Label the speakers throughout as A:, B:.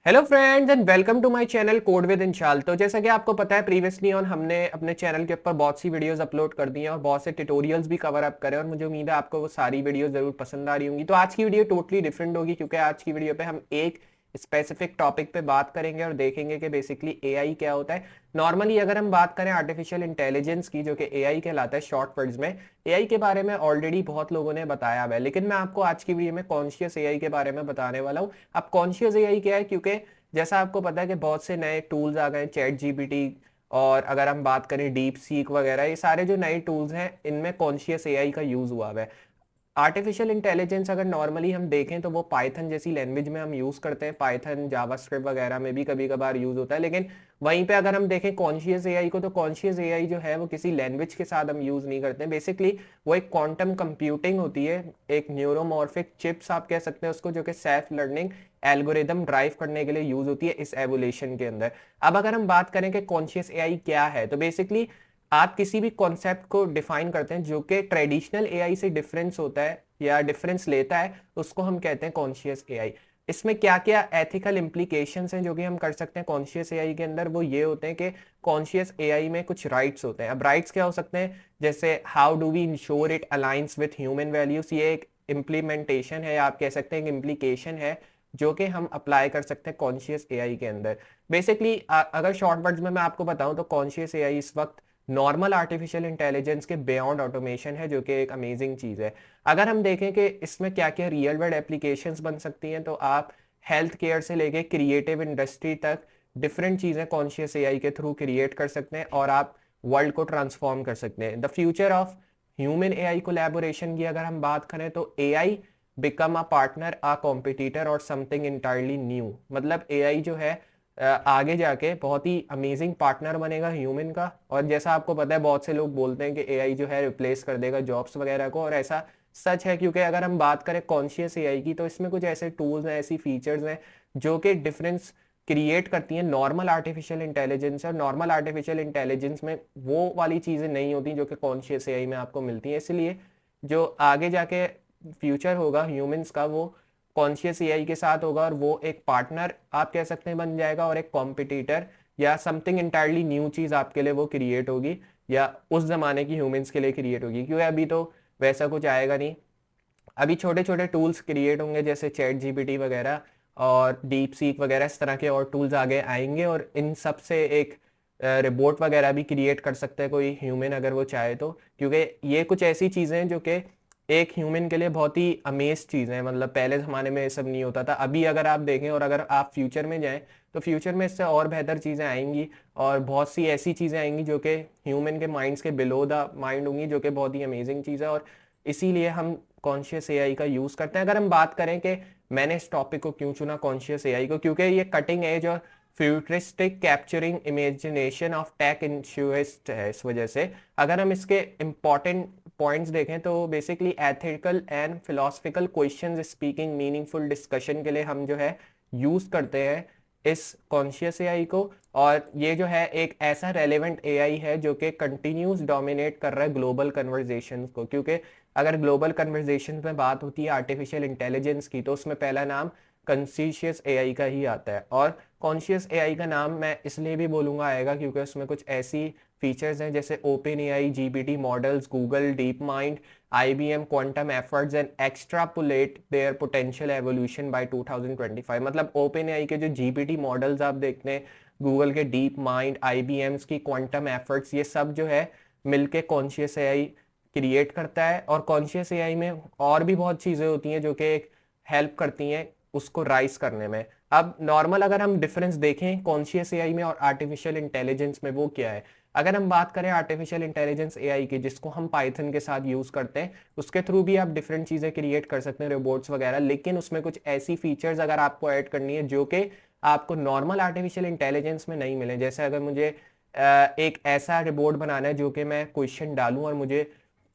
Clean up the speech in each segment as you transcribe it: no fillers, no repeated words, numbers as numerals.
A: Hello friends and welcome to my channel code with Inshal. तो जैसा कि आपको पता है प्रीवियसली ऑन हमने अपने चैनल के ऊपर बहुत सी वीडियोस अपलोड कर दी हैं और बहुत से ट्यूटोरियल्स भी कवर अप करें और मुझे उम्मीद है आपको वो सारी वीडियो जरूर पसंद आ रही होंगी। तो आज की वीडियो टोटली डिफरेंट होगी क्योंकि आज की वीडियो पे हम एक स्पेसिफिक टॉपिक पे बात करेंगे और देखेंगे कि बेसिकली एआई क्या होता है। नॉर्मली अगर हम बात करें आर्टिफिशियल इंटेलिजेंस की, जो कि एआई कहलाता है शॉर्ट वर्ड्स में, एआई के बारे में ऑलरेडी बहुत लोगों ने बताया हुआ है, लेकिन मैं आपको आज की वीडियो में कॉन्शियस एआई के बारे में बताने वाला हूँ। अब कॉन्शियस एआई क्या है, क्योंकि जैसा आपको पता है कि बहुत से नए टूल्स आ गए, चैट जीपीटी और अगर हम बात करें डीप सीक वगैरह, ये सारे जो नए टूल्स हैं इनमें कॉन्शियस एआई का यूज हुआ है। आर्टिफिशियल इंटेलिजेंस अगर नॉर्मली हम देखें तो वो पाइथन जैसी लैंग्वेज में हम यूज करते हैं, पाइथन जावास्क्रिप्ट वगैरह में भी कभी कभार यूज होता है। लेकिन वहीं पे अगर हम देखें कॉन्शियस एआई को, तो कॉन्शियस एआई जो है वो किसी लैंग्वेज के साथ हम यूज नहीं करते हैं। बेसिकली वो एक क्वांटम कंप्यूटिंग होती है, एक न्यूरोमॉर्फिक चिप्स आप कह सकते हैं उसको, जो कि सेल्फ लर्निंग एल्गोरिदम ड्राइव करने के लिए यूज होती है इस एवोल्यूशन के अंदर। अब अगर हम बात करें कि कॉन्शियस एआई क्या है, तो बेसिकली आप किसी भी कॉन्सेप्ट को डिफाइन करते हैं जो कि ट्रेडिशनल एआई से डिफरेंस होता है या डिफरेंस लेता है, उसको हम कहते हैं कॉन्शियस एआई। इसमें क्या क्या एथिकल इम्प्लीकेशंस हैं जो कि हम कर सकते हैं कॉन्शियस एआई के अंदर, वो ये होते हैं कि कॉन्शियस एआई में कुछ राइट्स होते हैं। अब राइट्स क्या हो सकते हैं, जैसे how do we ensure it aligns with human values, ये एक इम्प्लीमेंटेशन है, आप कह सकते हैं एक इम्प्लीकेशन है जो कि हम अप्लाई कर सकते हैं कॉन्शियस एआई के अंदर। बेसिकली अगर शॉर्ट वर्ड्स में मैं आपको बताऊं तो कॉन्शियस एआई इस वक्त नॉर्मल आर्टिफिशियल इंटेलिजेंस के बियॉन्ड ऑटोमेशन है, जो कि एक अमेजिंग चीज है। अगर हम देखें कि इसमें क्या क्या रियल वर्ल्ड एप्लीकेशंस बन सकती हैं, तो आप हेल्थ केयर से लेके क्रिएटिव इंडस्ट्री तक डिफरेंट चीजें कॉन्शियस एआई के थ्रू क्रिएट कर सकते हैं और आप वर्ल्ड को ट्रांसफॉर्म कर सकते हैं। The future of human AI collaboration की अगर हम बात करें तो AI become a partner, a competitor और समथिंग इंटायरली न्यू। मतलब एआई जो है आगे जाके बहुत ही अमेजिंग पार्टनर बनेगा ह्यूमन का। और जैसा आपको पता है बहुत से लोग बोलते हैं कि एआई जो है रिप्लेस कर देगा जॉब्स वगैरह को, और ऐसा सच है, क्योंकि अगर हम बात करें कॉन्शियस एआई की तो इसमें कुछ ऐसे टूल्स हैं, ऐसी फीचर्स हैं जो कि डिफरेंस क्रिएट करती हैं नॉर्मल आर्टिफिशियल इंटेलिजेंस। और नॉर्मल आर्टिफिशियल इंटेलिजेंस में वो वाली चीज़ें नहीं होती जो कि कॉन्शियस एआई में आपको मिलती हैं। इसलिए जो आगे जाके फ्यूचर होगा ह्यूमंस का, वो कॉन्शियस एआई के साथ होगा और वो एक पार्टनर आप कह सकते हैं बन जाएगा और एक कॉम्पिटिटर या समथिंग इंटायरली न्यू चीज आपके लिए वो क्रिएट होगी, या उस जमाने की ह्यूमंस के लिए क्रिएट होगी, क्योंकि अभी तो वैसा कुछ आएगा नहीं। अभी छोटे छोटे टूल्स क्रिएट होंगे जैसे चैट जीपीटी वगैरह और डीप सीक वगैरह, इस तरह के और टूल्स आगे आएंगे और इन सब से एक रिपोर्ट वगैरह भी क्रिएट कर सकता है कोई ह्यूमन अगर वो चाहे तो, क्योंकि ये कुछ ऐसी चीज़ें हैं जो कि एक ह्यूमन के लिए बहुत ही अमेज चीज़ है। मतलब पहले ज़माने में ये सब नहीं होता था। अभी अगर आप देखें और अगर आप फ्यूचर में जाएं तो फ्यूचर में इससे और बेहतर चीज़ें आएंगी और बहुत सी ऐसी चीज़ें आएंगी जो कि ह्यूमन के माइंड्स के बिलो द माइंड होंगी, जो कि बहुत ही अमेजिंग चीज़ है। और इसीलिए हम कॉन्शियस एआई का यूज़ करते हैं। अगर हम बात करें कि मैंने इस टॉपिक को क्यों चुना कॉन्शियस एआई को, क्योंकि ये कटिंग एज और futuristic capturing imagination of tech enthusiast है। इस वजह से अगर हम इसके इंपॉर्टेंट पॉइंट्स देखें तो basically ethical and philosophical questions speaking meaningful discussion के लिए हम जो है यूज करते हैं इस कॉन्शियस एआई को। और ये जो है एक ऐसा रेलेवेंट एआई है जो कि कंटिन्यूस डोमिनेट कर रहा है ग्लोबल कन्वर्जेशन को, क्योंकि अगर ग्लोबल कन्वर्जेशन में बात होती है आर्टिफिशियल इंटेलिजेंस की तो उसमें पहला नाम कॉन्शियस एआई का ही आता है। और कॉन्शियस एआई का नाम मैं इसलिए भी बोलूंगा आएगा क्योंकि उसमें कुछ ऐसी फीचर्स हैं जैसे OpenAI GPT models, Google DeepMind, IBM quantum efforts and extrapolate their potential evolution by 2025। मतलब ओपन एआई के जो जीपीटी मॉडल्स आप देखते हैं, गूगल के डीप माइंड, आईबीएम्स की क्वांटम एफर्ट्स, ये सब जो है मिलके कॉन्शियस एआई क्रिएट करता है। और कॉन्शियस एआई में और भी बहुत चीजें होती हैं जो कि एक हेल्प करती हैं उसको राइज करने में। अब नॉर्मल अगर हम डिफरेंस देखें कॉन्शियस एआई में और आर्टिफिशियल इंटेलिजेंस में, वो क्या है। अगर हम बात करें आर्टिफिशियल इंटेलिजेंस एआई की, जिसको हम पाइथन के साथ यूज करते हैं, उसके थ्रू भी आप डिफरेंट चीजें क्रिएट कर सकते हैं, रोबोट्स वगैरह। लेकिन उसमें कुछ ऐसी फीचर्स अगर आपको ऐड करनी है जो कि आपको नॉर्मल आर्टिफिशियल इंटेलिजेंस में नहीं मिले। जैसे अगर मुझे एक ऐसा रिपोर्ट बनाना है जो कि मैं क्वेश्चन डालूं और मुझे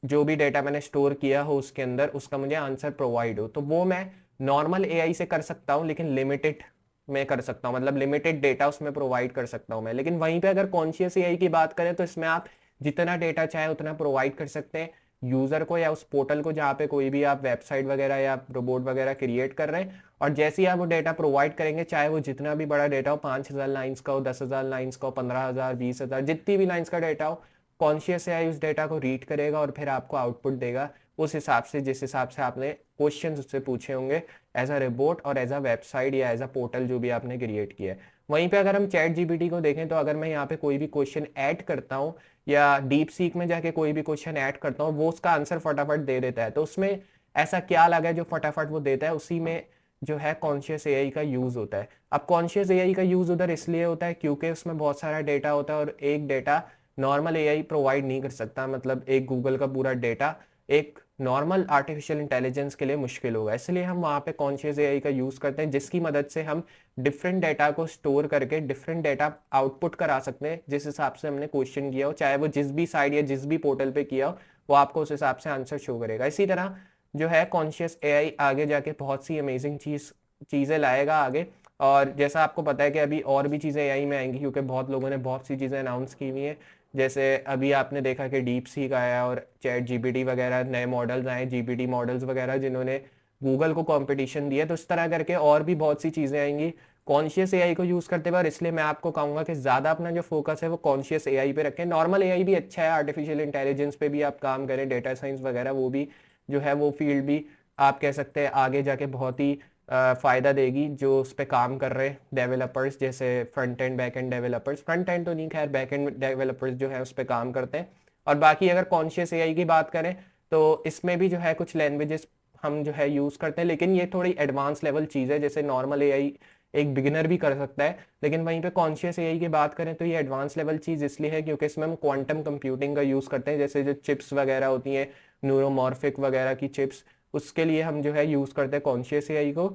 A: जो भी डेटा मैंने स्टोर किया हो उसके अंदर उसका मुझे आंसर प्रोवाइड हो, तो वो मैं नॉर्मल एआई से कर सकता हूँ, लेकिन लिमिटेड में कर सकता हूँ, मतलब लिमिटेड डेटा उसमें प्रोवाइड कर सकता हूँ मैं। लेकिन वहीं पे अगर कॉन्शियस एआई की बात करें तो इसमें आप जितना डेटा चाहे उतना प्रोवाइड कर सकते हैं। यूज़र को या उस पोर्टल को जहाँ पे कोई भी आप वेबसाइट वगैरह या रोबोट वगैरह क्रिएट कर रहे हैं, और जैसे ही आप वो डेटा प्रोवाइड करेंगे, चाहे वो जितना भी बड़ा डेटा हो, 5,000 लाइन्स का हो, 10,000 लाइन्स का हो, 15,000, 20,000, जितनी भी लाइन्स का डेटा हो, कॉन्शियस एआई उस डेटा को रीड करेगा और फिर आपको आउटपुट देगा उस हिसाब से, जिस हिसाब से आपने क्वेश्चन उससे पूछे होंगे एज अ रोबोट और एज अ वेबसाइट या एज अ पोर्टल जो भी आपने क्रिएट किया है। वहीं पे अगर हम चैट जीपीटी को देखें तो अगर मैं यहाँ पे कोई भी क्वेश्चन ऐड करता हूँ या डीप सीक में जाके कोई भी क्वेश्चन ऐड करता हूँ, वो उसका आंसर फटाफट दे देता है। तो उसमें ऐसा क्या लगा है जो फटाफट वो देता है, उसी में जो है कॉन्शियस एआई का यूज होता है। अब कॉन्शियस एआई का यूज उधर इसलिए होता है क्योंकि उसमें बहुत सारा डेटा होता है और एक डेटा नॉर्मल एआई प्रोवाइड नहीं कर सकता। मतलब एक गूगल का पूरा डेटा एक नॉर्मल आर्टिफिशियल इंटेलिजेंस के लिए मुश्किल होगा, इसलिए हम वहाँ पे कॉन्शियस एआई का यूज करते हैं, जिसकी मदद से हम डिफरेंट डेटा को स्टोर करके डिफरेंट डेटा आउटपुट करा सकते हैं जिस हिसाब से हमने क्वेश्चन किया हो, चाहे वो जिस भी साइड या जिस भी पोर्टल पे किया हो, वो आपको उस हिसाब से आंसर शो करेगा। इसी तरह जो है कॉन्शियस एआई आगे जाके बहुत सी अमेजिंग चीज़ें लाएगा आगे। और जैसा आपको पता है कि अभी और भी चीज़ें एआई में आएंगी, क्योंकि बहुत लोगों ने बहुत सी चीज़ें अनाउंस की हुई हैं। जैसे अभी आपने देखा कि डीप सीक आया और चैट जीपीटी वगैरह नए मॉडल्स आए, जीपीटी मॉडल्स वगैरह, जिन्होंने गूगल को कंपटीशन दिया। तो इस तरह करके और भी बहुत सी चीज़ें आएंगी कॉन्शियस एआई को यूज़ करते हुए। और इसलिए मैं आपको कहूँगा कि ज़्यादा अपना जो फोकस है वो कॉन्शियस एआई पे रखें। नॉर्मल एआई भी अच्छा है, आर्टिफिशियल इंटेलिजेंस पे भी आप काम करें, डेटा साइंस वगैरह, वो भी जो है वो फील्ड भी आप कह सकते हैं आगे जाके बहुत ही फ़ायदा देगी जो उस पर काम कर रहे हैं डेवलपर्स, जैसे front end back and developers. Front end तो नहीं, खैर बैक एंड डेवलपर्स जो है उस पर काम करते हैं। और बाकी अगर कॉन्शियस एआई की बात करें तो इसमें भी जो है कुछ लैंग्वेजेस हम जो है यूज़ करते हैं, लेकिन ये थोड़ी एडवांस लेवल चीज़ है। जैसे नॉर्मल एआई एक बिगिनर भी कर सकता है, लेकिन वहीं पे कॉन्शियस एआई की बात करें तो ये एडवांस लेवल चीज़ इसलिए है क्योंकि इसमें हम क्वांटम कंप्यूटिंग का यूज़ करते हैं। जैसे जो चिप्स वगैरह होती हैं, न्यूरोमॉर्फिक वगैरह की चिप्स, उसके लिए हम जो है यूज़ करते हैं कॉन्शियस एआई को।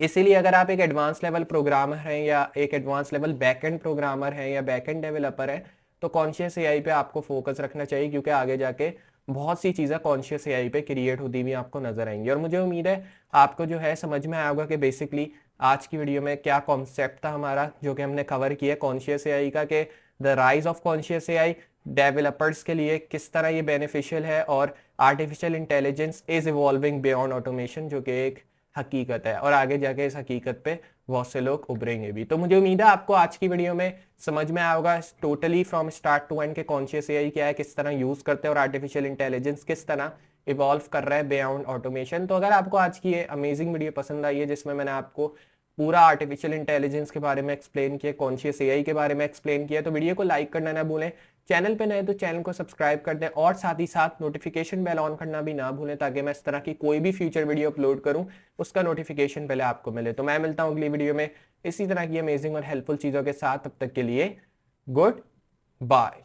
A: इसीलिए अगर आप एक एडवांस लेवल प्रोग्रामर हैं या एक एडवांस लेवल बैकएंड प्रोग्रामर हैं या बैकएंड डेवलपर हैं, तो कॉन्शियस एआई पे आपको फोकस रखना चाहिए, क्योंकि आगे जाके बहुत सी चीज़ें कॉन्शियस एआई पे क्रिएट होती हुई आपको नजर आएंगी। और मुझे उम्मीद है आपको जो है समझ में आया होगा कि बेसिकली आज की वीडियो में क्या कॉन्सेप्ट था हमारा जो कि हमने कवर किया कॉन्शियस एआई का, कि the rise of conscious AI developers के लिए किस तरह ये बेनिफिशियल है, और artificial intelligence is evolving beyond automation, जो कि एक हकीकत है और आगे जाके इस हकीकत पे बहुत से लोग उभरेंगे भी। तो मुझे उम्मीद है आपको आज की वीडियो में समझ में आया होगा totally from start to end के कॉन्शियस एआई क्या है, किस तरह यूज करते हैं और आर्टिफिशियल इंटेलिजेंस किस तरह इवॉल्व कर रहा है बियॉन्ड ऑटोमेशन। तो अगर आपको आज की ये अमेजिंग वीडियो पसंद आई है जिसमें मैंने आपको पूरा आर्टिफिशियल इंटेलिजेंस के बारे में एक्सप्लेन किया, कॉन्शियस एआई के बारे में एक्सप्लेन किया, तो वीडियो को लाइक करना ना भूलें। चैनल पे नए तो चैनल को सब्सक्राइब कर दें और साथ ही साथ नोटिफिकेशन बेल ऑन करना भी ना भूलें, ताकि मैं इस तरह की कोई भी फ्यूचर वीडियो अपलोड करूं उसका नोटिफिकेशन पहले आपको मिले। तो मैं मिलता हूं अगली वीडियो में इसी तरह की अमेजिंग और हेल्पफुल चीज़ों के साथ। तब तक के लिए गुड बाय।